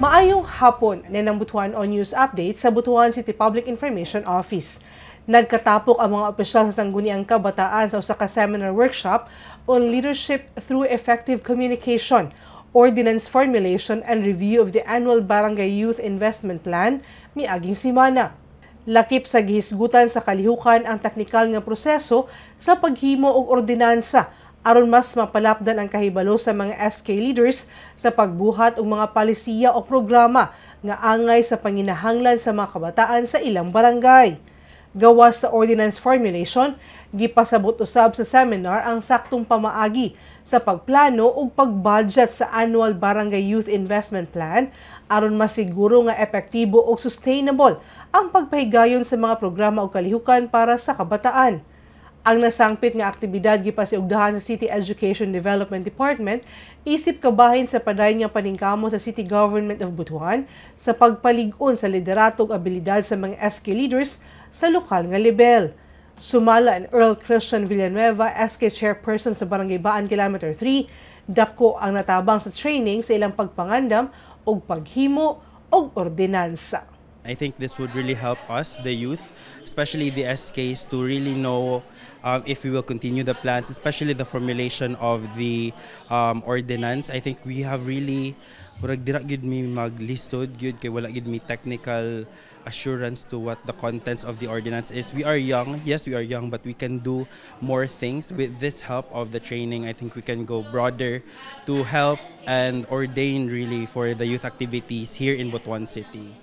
Maayong hapon ng Butuan on News Update sa Butuan City Public Information Office. Nagkatapok ang mga opisyal sa Sangguniang Kabataan sa usa ka seminar workshop on Leadership Through Effective Communication, Ordinance Formulation and Review of the Annual Barangay Youth Investment Plan miaging simana. Lakip sa gihisgutan sa kalihukan ang teknikal nga proseso sa paghimo og ordinansa aron mas mapalapdan ang kahibalo sa mga SK leaders sa pagbuhat og mga palisiya o programa nga angay sa panginahanglan sa mga kabataan sa ilang barangay. Gawas sa ordinance formulation, gipasabot usab sa seminar ang saktong pamaagi sa pagplano ug pagbudget sa Annual Barangay Youth Investment Plan aron masiguro nga epektibo ug sustainable ang pagpahigayon sa mga programa ug kalihukan para sa kabataan. Ang nasangpit nga aktibidad gipasiugdahan sa City Education Development Department isip kabahin sa padayon nga paningkamo sa City Government of Butuan sa pagpalig-on sa liderato ug abilidad sa mga SK leaders sa lokal nga level. Sumala ang Earl Christian Villanueva, SK Chairperson sa Barangay Baan Kilometer 3, dako ang natabang sa training sa ilang pagpangandam ug paghimo og ordinansa. I think this would really help us, the youth, especially the SKs, to really know if we will continue the plans, especially the formulation of the ordinance. I think we have really, murag dira gyud mi maglistod gyud kay wala gyud mi technical assurance to what the contents of the ordinance is. We are young, yes we are young, but we can do more things. With this help of the training, I think we can go broader to help and ordain really for the youth activities here in Butuan City.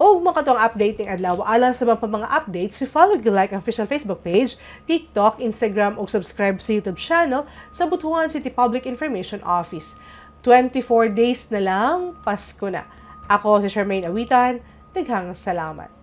O makatong update ng adlaw alang sa mga updates, follow and like ang official Facebook page, TikTok, Instagram ug subscribe sa YouTube channel sa Butuan City Public Information Office. 24 days na lang, Pasko na. Ako si Charmaine Awitan, daghang salamat.